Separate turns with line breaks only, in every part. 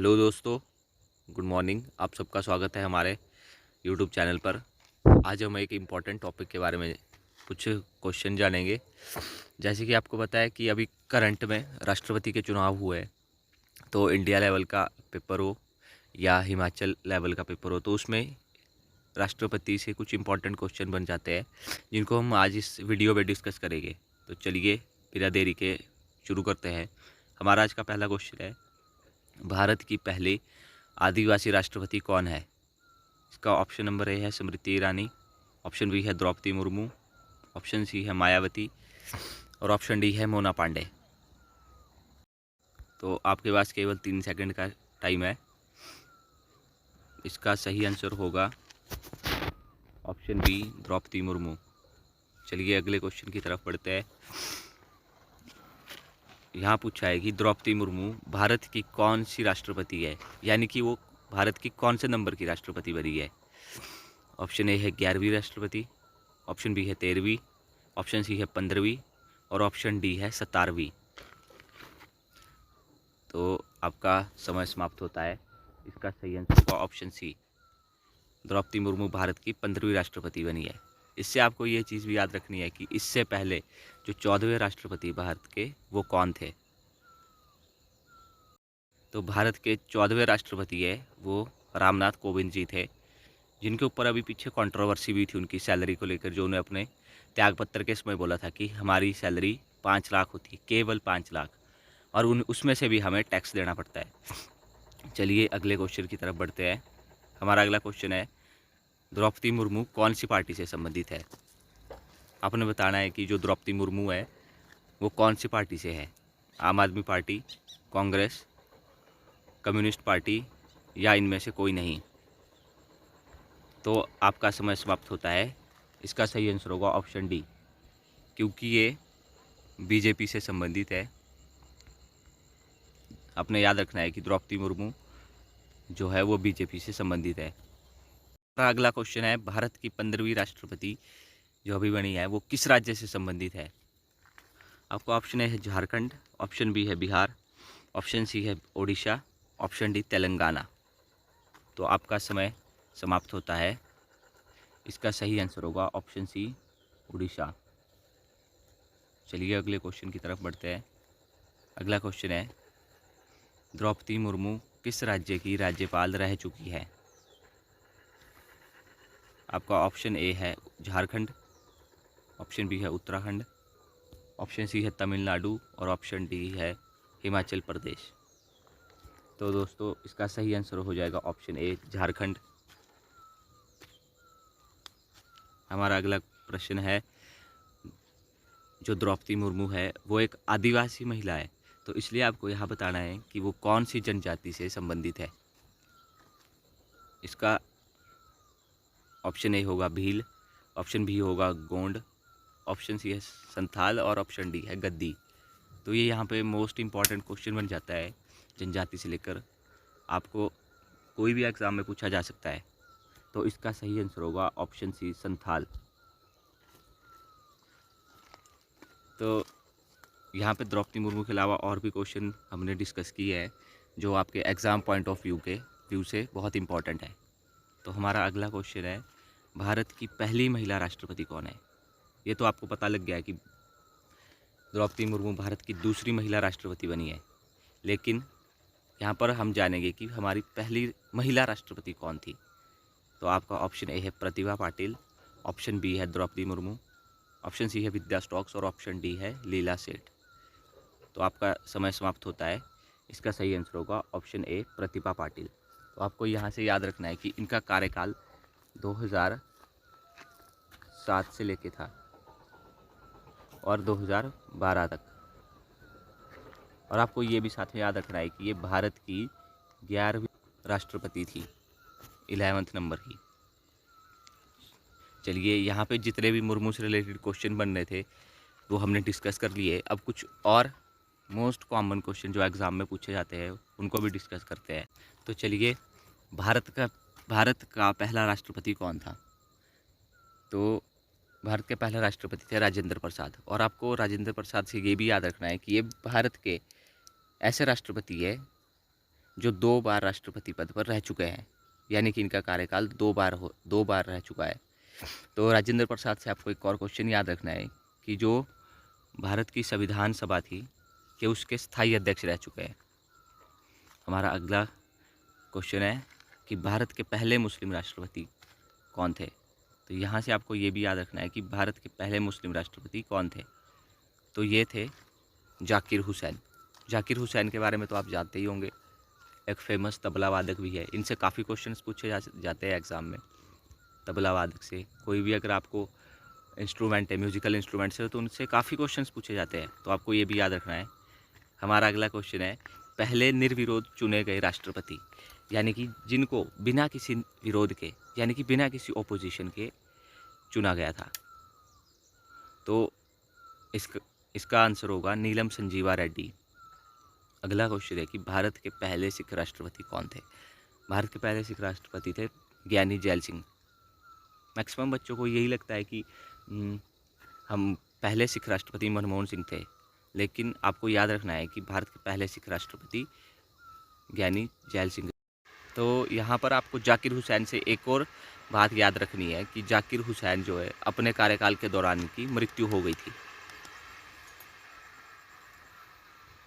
Hello दोस्तों, good morning. आप सबका स्वागत है हमारे यूट्यूब चैनल पर। आज हम एक इम्पॉर्टेंट टॉपिक के बारे में कुछ क्वेश्चन जानेंगे। जैसे कि आपको पता है कि अभी करंट में राष्ट्रपति के चुनाव हुए हैं, तो इंडिया लेवल का पेपर हो या हिमाचल लेवल का पेपर हो, तो उसमें राष्ट्रपति से कुछ इम्पॉर्टेंट क्वेश्चन बन जाते हैं, जिनको हम आज इस वीडियो में डिस्कस करेंगे। तो चलिए बिना देरी के शुरू करते हैं। हमारा आज का पहला क्वेश्चन है, भारत की पहली आदिवासी राष्ट्रपति कौन है? इसका ऑप्शन नंबर ए है स्मृति ईरानी, ऑप्शन बी है द्रौपदी मुर्मू, ऑप्शन सी है मायावती और ऑप्शन डी है मोना पांडे। तो आपके पास केवल 3 सेकंड का टाइम है। इसका सही आंसर होगा ऑप्शन बी द्रौपदी मुर्मू। चलिए अगले क्वेश्चन की तरफ बढ़ते हैं। यहाँ पूछा है कि द्रौपदी मुर्मू भारत की कौन सी राष्ट्रपति है, यानी कि वो भारत की कौन से नंबर की राष्ट्रपति बनी है। ऑप्शन ए है 11वीं राष्ट्रपति, ऑप्शन बी है 13वीं, ऑप्शन सी है 15वीं और ऑप्शन डी है 17वीं। तो आपका समय समाप्त होता है। इसका सही आंसर होगा ऑप्शन सी, द्रौपदी मुर्मू भारत की 15वीं राष्ट्रपति बनी है। इससे आपको ये चीज़ भी याद रखनी है कि इससे पहले जो 14वें राष्ट्रपति भारत के वो कौन थे। तो भारत के 14वें राष्ट्रपति है वो रामनाथ कोविंद जी थे, जिनके ऊपर अभी पीछे कंट्रोवर्सी भी थी उनकी सैलरी को लेकर, जो उन्हें अपने त्यागपत्र के समय बोला था कि हमारी सैलरी 5 लाख होती है, केवल 5 लाख, और उसमें से भी हमें टैक्स देना पड़ता है। चलिए अगले क्वेश्चन की तरफ बढ़ते हैं। हमारा अगला क्वेश्चन है, द्रौपदी मुर्मू कौन सी पार्टी से संबंधित है? आपने बताना है कि जो द्रौपदी मुर्मू है वो कौन सी पार्टी से है। आम आदमी पार्टी, कांग्रेस, कम्युनिस्ट पार्टी या इनमें से कोई नहीं। तो आपका समय समाप्त होता है। इसका सही आंसर होगा ऑप्शन डी, क्योंकि ये बीजेपी से संबंधित है। आपने याद रखना है कि द्रौपदी मुर्मू जो है वो बीजेपी से संबंधित है। अगला क्वेश्चन है, भारत की 15वीं राष्ट्रपति जो अभी बनी है वो किस राज्य से संबंधित है? आपको ऑप्शन ए है झारखंड, ऑप्शन बी है बिहार, ऑप्शन सी है ओडिशा, ऑप्शन डी तेलंगाना। तो आपका समय समाप्त होता है। इसका सही आंसर होगा ऑप्शन सी, उड़ीसा। चलिए अगले क्वेश्चन की तरफ बढ़ते हैं। अगला क्वेश्चन है, द्रौपदी मुर्मू किस राज्य की राज्यपाल रह चुकी है? आपका ऑप्शन ए है झारखंड, ऑप्शन बी है उत्तराखंड, ऑप्शन सी है तमिलनाडु और ऑप्शन डी है हिमाचल प्रदेश। तो दोस्तों इसका सही आंसर हो जाएगा ऑप्शन ए, झारखंड। हमारा अगला प्रश्न है, जो द्रौपदी मुर्मू है वो एक आदिवासी महिला है, तो इसलिए आपको यहाँ बताना है कि वो कौन सी जनजाति से संबंधित है। इसका ऑप्शन ए होगा भील, ऑप्शन बी होगा गोंड, ऑप्शन सी है संथाल और ऑप्शन डी है गद्दी। तो ये यहाँ पे मोस्ट इम्पॉर्टेंट क्वेश्चन बन जाता है, जनजाति से लेकर आपको कोई भी एग्ज़ाम में पूछा जा सकता है। तो इसका सही आंसर होगा ऑप्शन सी, संथाल। तो यहाँ पे द्रौपदी मुर्मू के अलावा और भी क्वेश्चन हमने डिस्कस किए हैं, जो आपके एग्ज़ाम पॉइंट ऑफ व्यू से बहुत इंपॉर्टेंट है। तो हमारा अगला क्वेश्चन है, भारत की पहली महिला राष्ट्रपति कौन है? ये तो आपको पता लग गया है कि द्रौपदी मुर्मू भारत की दूसरी महिला राष्ट्रपति बनी है, लेकिन यहाँ पर हम जानेंगे कि हमारी पहली महिला राष्ट्रपति कौन थी। तो आपका ऑप्शन ए है प्रतिभा पाटिल, ऑप्शन बी है द्रौपदी मुर्मू, ऑप्शन सी है विद्या स्टोक्स और ऑप्शन डी है लीला सेठ। तो आपका समय समाप्त होता है। इसका सही आंसर होगा ऑप्शन ए, प्रतिभा पाटिल। तो आपको यहाँ से याद रखना है कि इनका कार्यकाल 2007 से लेके था और 2012 तक। और आपको ये भी साथ में याद रखना है कि ये भारत की 11वीं राष्ट्रपति थी, 11वें नंबर की। चलिए यहाँ पे जितने भी मुर्मू से रिलेटेड क्वेश्चन बन रहे थे वो हमने डिस्कस कर लिए। अब कुछ और मोस्ट कॉमन क्वेश्चन जो एग्ज़ाम में पूछे जाते हैं उनको भी डिस्कस करते हैं। तो चलिए, भारत का पहला राष्ट्रपति कौन था? तो भारत के पहले राष्ट्रपति थे राजेंद्र प्रसाद। और आपको राजेंद्र प्रसाद से ये भी याद रखना है कि ये भारत के ऐसे राष्ट्रपति है जो 2 बार राष्ट्रपति पद पर रह चुके हैं, यानी कि इनका कार्यकाल 2 बार रह चुका है। तो राजेंद्र प्रसाद से आपको एक और क्वेश्चन याद रखना है कि जो भारत की संविधान सभा थी कि उसके स्थायी अध्यक्ष रह चुके हैं। हमारा अगला क्वेश्चन है कि भारत के पहले मुस्लिम राष्ट्रपति कौन थे। तो यहाँ से आपको ये भी याद रखना है कि भारत के पहले मुस्लिम राष्ट्रपति कौन थे। तो ये थे जाकिर हुसैन। जाकिर हुसैन के बारे में तो आप जानते ही होंगे, एक फेमस तबला वादक भी है। इनसे काफ़ी क्वेश्चंस पूछे जाते हैं एग्ज़ाम में। तबला वादक से कोई भी अगर आपको इंस्ट्रूमेंट है, म्यूज़िकल इंस्ट्रूमेंट से, तो उनसे काफ़ी क्वेश्चंस पूछे जाते हैं। तो आपको ये भी याद रखना है। हमारा अगला क्वेश्चन है पहले निर्विरोध चुने गए राष्ट्रपति, यानी कि जिनको बिना किसी विरोध के, यानी कि बिना किसी ओपोजिशन के चुना गया था। तो इसका आंसर होगा नीलम संजीवा रेड्डी। अगला क्वेश्चन है कि भारत के पहले सिख राष्ट्रपति कौन थे। भारत के पहले सिख राष्ट्रपति थे ज्ञानी जैल सिंह। मैक्सिमम बच्चों को यही लगता है कि हम पहले सिख राष्ट्रपति मनमोहन सिंह थे, लेकिन आपको याद रखना है कि भारत के पहले सिख राष्ट्रपति ज्ञानी जैल सिंह। तो यहाँ पर आपको जाकिर हुसैन से एक और बात याद रखनी है कि जाकिर हुसैन जो है अपने कार्यकाल के दौरान इनकी मृत्यु हो गई थी।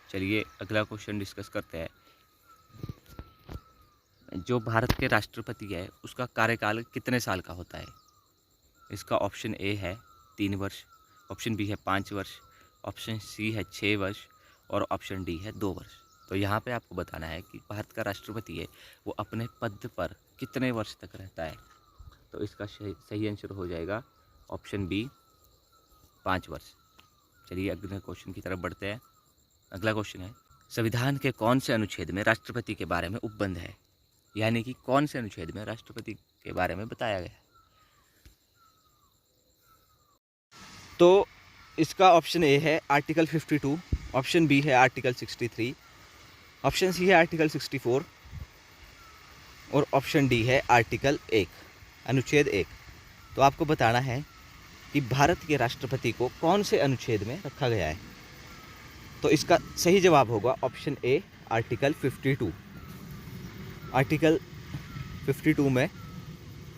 चलिए अगला क्वेश्चन डिस्कस करते हैं। जो भारत के राष्ट्रपति है उसका कार्यकाल कितने साल का होता है। इसका ऑप्शन ए है 3 वर्ष, ऑप्शन बी है 5 वर्ष, ऑप्शन सी है 6 वर्ष और ऑप्शन डी है 2 वर्ष। तो यहाँ पे आपको बताना है कि भारत का राष्ट्रपति है वो अपने पद पर कितने वर्ष तक रहता है। तो इसका सही आंसर हो जाएगा ऑप्शन बी 5 वर्ष। चलिए अगले क्वेश्चन की तरफ बढ़ते हैं। अगला क्वेश्चन है संविधान के कौन से अनुच्छेद में राष्ट्रपति के बारे में उपबंध है, यानी कि कौन से अनुच्छेद में राष्ट्रपति के बारे में बताया गया है। तो इसका ऑप्शन ए है आर्टिकल 52, ऑप्शन बी है आर्टिकल 63, ऑप्शन सी है आर्टिकल 64 और ऑप्शन डी है आर्टिकल 1, अनुच्छेद 1। तो आपको बताना है कि भारत के राष्ट्रपति को कौन से अनुच्छेद में रखा गया है। तो इसका सही जवाब होगा ऑप्शन ए आर्टिकल 52। आर्टिकल 52 में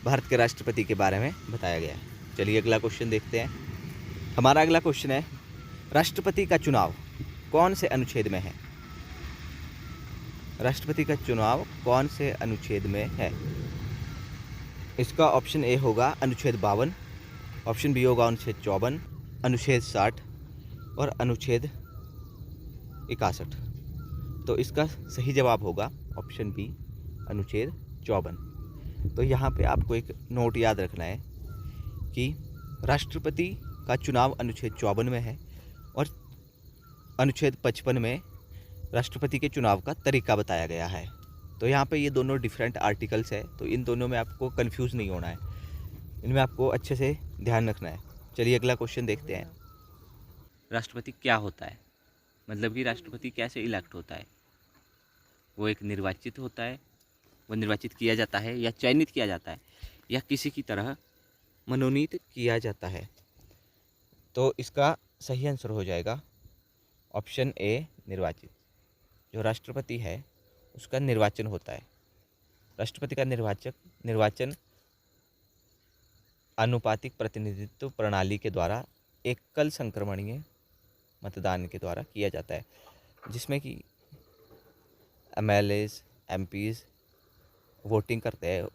भारत के राष्ट्रपति के बारे में बताया गया है। चलिए अगला क्वेश्चन देखते हैं। हमारा अगला क्वेश्चन है राष्ट्रपति का चुनाव कौन से अनुच्छेद में है। राष्ट्रपति का चुनाव कौन से अनुच्छेद में है। इसका ऑप्शन ए होगा अनुच्छेद 52, ऑप्शन बी होगा अनुच्छेद 54, अनुच्छेद 60 और अनुच्छेद 61। तो इसका सही जवाब होगा ऑप्शन बी अनुच्छेद 54। तो यहाँ पे आपको एक नोट याद रखना है कि राष्ट्रपति का चुनाव अनुच्छेद 54 में है और अनुच्छेद 55 में राष्ट्रपति के चुनाव का तरीका बताया गया है। तो यहाँ पे ये दोनों डिफरेंट आर्टिकल्स है, तो इन दोनों में आपको कंफ्यूज नहीं होना है, इनमें आपको अच्छे से ध्यान रखना है। चलिए अगला क्वेश्चन देखते हैं। राष्ट्रपति क्या होता है, मतलब कि राष्ट्रपति कैसे इलेक्ट होता है। वो एक निर्वाचित होता है, वो निर्वाचित किया जाता है या चयनित किया जाता है या किसी की तरह मनोनीत किया जाता है। तो इसका सही आंसर हो जाएगा ऑप्शन ए निर्वाचित। जो राष्ट्रपति है उसका निर्वाचन होता है। राष्ट्रपति का निर्वाचन आनुपातिक प्रतिनिधित्व प्रणाली के द्वारा एकल संक्रमणीय मतदान के द्वारा किया जाता है, जिसमें कि MLAs MPs वोटिंग करते हैं।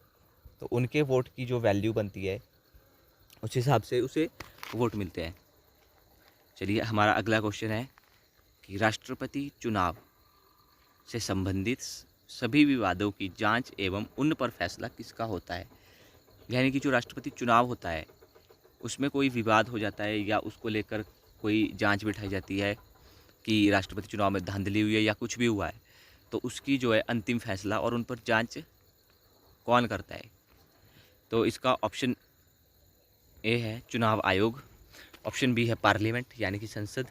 तो उनके वोट की जो वैल्यू बनती है उस हिसाब से उसे वोट मिलते हैं। चलिए हमारा अगला क्वेश्चन है कि राष्ट्रपति चुनाव से संबंधित सभी विवादों की जांच एवं उन पर फैसला किसका होता है। यानी कि जो राष्ट्रपति चुनाव होता है उसमें कोई विवाद हो जाता है या उसको लेकर कोई जांच बिठाई जाती है कि राष्ट्रपति चुनाव में धांधली हुई है या कुछ भी हुआ है, तो उसकी जो है अंतिम फैसला और उन पर जांच कौन करता है। तो इसका ऑप्शन ए है चुनाव आयोग, ऑप्शन बी है पार्लियामेंट यानी कि संसद,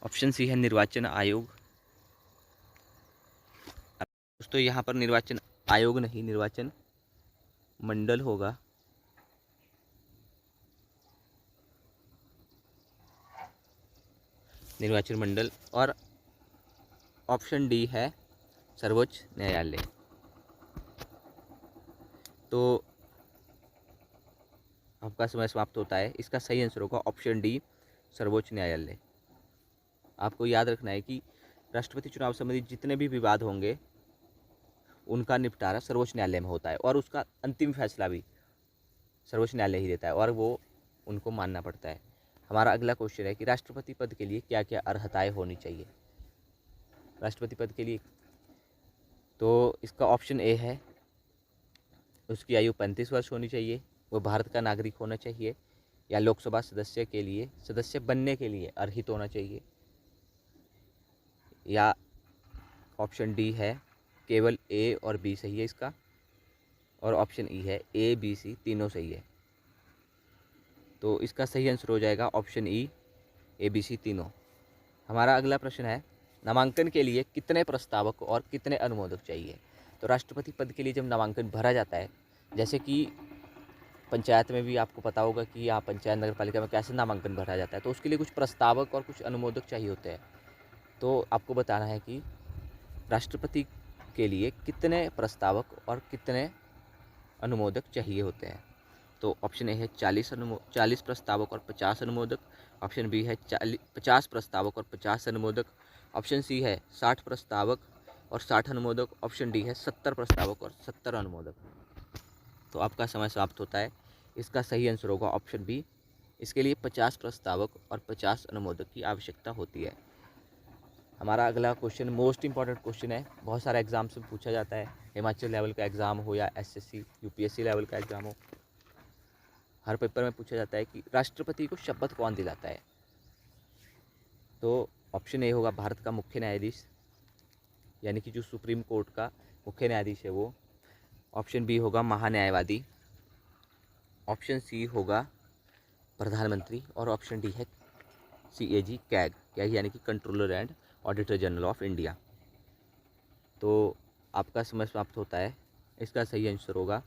ऑप्शन सी है निर्वाचन आयोग। दोस्तों यहाँ पर निर्वाचन आयोग नहीं, निर्वाचन मंडल होगा। निर्वाचन मंडल। और ऑप्शन डी है सर्वोच्च न्यायालय। तो आपका समय समाप्त होता है। इसका सही आंसर होगा ऑप्शन डी, सर्वोच्च न्यायालय। आपको याद रखना है कि राष्ट्रपति चुनाव संबंधी जितने भी विवाद होंगे उनका निपटारा सर्वोच्च न्यायालय में होता है और उसका अंतिम फैसला भी सर्वोच्च न्यायालय ही देता है और वो उनको मानना पड़ता है। हमारा अगला क्वेश्चन है कि राष्ट्रपति पद के लिए क्या क्या अर्हताएं होनी चाहिए। राष्ट्रपति पद के लिए तो इसका ऑप्शन ए है, उसकी आयु 35 वर्ष होनी चाहिए, वो भारत का नागरिक होना चाहिए, या लोकसभा सदस्य के लिए सदस्य बनने के लिए अर्हित होना चाहिए, या ऑप्शन डी है केवल ए और बी सही है इसका, और ऑप्शन ई है ए बी सी तीनों सही है। तो इसका सही आंसर हो जाएगा option E, A B C तीनों। हमारा अगला प्रश्न है नामांकन के लिए कितने प्रस्तावक और कितने अनुमोदक चाहिए। तो राष्ट्रपति पद के लिए जब नामांकन भरा जाता है, जैसे कि पंचायत में भी आपको पता होगा कि यहाँ पंचायत नगर पालिका में कैसे नामांकन भरा जाता है, तो उसके लिए कुछ प्रस्तावक और कुछ अनुमोदक चाहिए होते हैं। तो आपको बताना है कि राष्ट्रपति के लिए कितने प्रस्तावक और कितने अनुमोदक चाहिए होते हैं। तो ऑप्शन ए है 40 प्रस्तावक और 50 अनुमोदक, ऑप्शन बी है 50 प्रस्तावक और 50 अनुमोदक, ऑप्शन सी है 60 प्रस्तावक और 60 अनुमोदक, ऑप्शन डी है 70 प्रस्तावक और 70 अनुमोदक। तो आपका समय समाप्त होता है। इसका सही आंसर होगा ऑप्शन बी, इसके लिए 50 प्रस्तावक और 50 अनुमोदक की आवश्यकता होती है। हमारा अगला क्वेश्चन मोस्ट इंपॉर्टेंट क्वेश्चन है, बहुत सारे एग्जाम से पूछा जाता है, हिमाचल लेवल का एग्ज़ाम हो या एसएससी यूपीएससी लेवल का एग्ज़ाम हो, हर पेपर में पूछा जाता है कि राष्ट्रपति को शपथ कौन दिलाता है। तो ऑप्शन ए होगा भारत का मुख्य न्यायाधीश, यानी कि जो सुप्रीम कोर्ट का मुख्य न्यायाधीश है वो, ऑप्शन बी होगा महान्यायवादी, ऑप्शन सी होगा प्रधानमंत्री, और ऑप्शन डी है CAG कैग यानी कि controller and auditor general of India. तो आपका समय समाप्त होता है। इसका सही आंसर होगा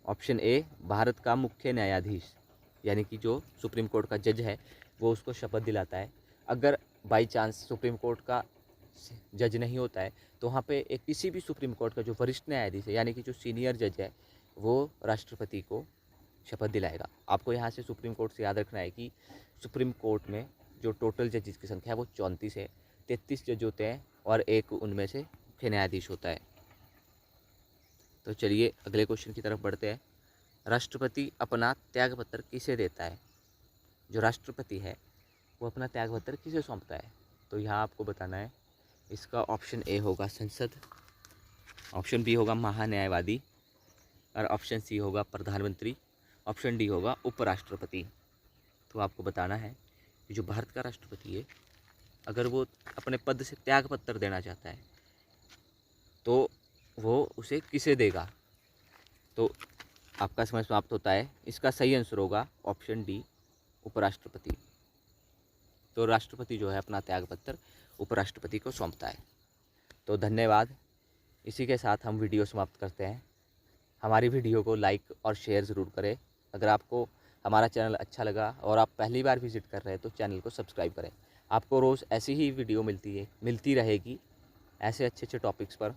ऑप्शन ए, भारत का मुख्य न्यायाधीश, यानी कि जो सुप्रीम कोर्ट का जज है वो उसको शपथ दिलाता है। अगर बाई चांस सुप्रीम कोर्ट का जज नहीं होता है तो वहाँ पे एक किसी भी सुप्रीम कोर्ट का जो वरिष्ठ न्यायाधीश है, यानी कि जो सीनियर जज है, वो राष्ट्रपति को शपथ दिलाएगा। आपको यहाँ से सुप्रीम कोर्ट से याद रखना है कि सुप्रीम कोर्ट में जो टोटल जजेस की संख्या है वो 34 है, 33 जज होते हैं और एक उनमें से मुख्य न्यायाधीश होता है। तो चलिए अगले क्वेश्चन की तरफ बढ़ते हैं। राष्ट्रपति अपना त्यागपत्र किसे देता है। जो राष्ट्रपति है वो अपना त्यागपत्र किसे सौंपता है। तो यहाँ आपको बताना है, इसका ऑप्शन ए होगा संसद, ऑप्शन बी होगा महान्यायवादी, और ऑप्शन सी होगा प्रधानमंत्री, ऑप्शन डी होगा उपराष्ट्रपति। तो आपको बताना है कि जो भारत का राष्ट्रपति है अगर वो अपने पद से त्यागपत्र देना चाहता है तो वो उसे किसे देगा। तो आपका समय समाप्त होता है। इसका सही आंसर होगा ऑप्शन डी, उपराष्ट्रपति। तो राष्ट्रपति जो है अपना त्यागपत्र उपराष्ट्रपति को सौंपता है। तो धन्यवाद। इसी के साथ हम वीडियो समाप्त करते हैं। हमारी वीडियो को लाइक और शेयर ज़रूर करें। अगर आपको हमारा चैनल अच्छा लगा और आप पहली बार विज़िट कर रहे हैं तो चैनल को सब्सक्राइब करें। आपको रोज़ ऐसी ही वीडियो मिलती रहेगी ऐसे अच्छे अच्छे टॉपिक्स पर।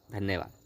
धन्यवाद।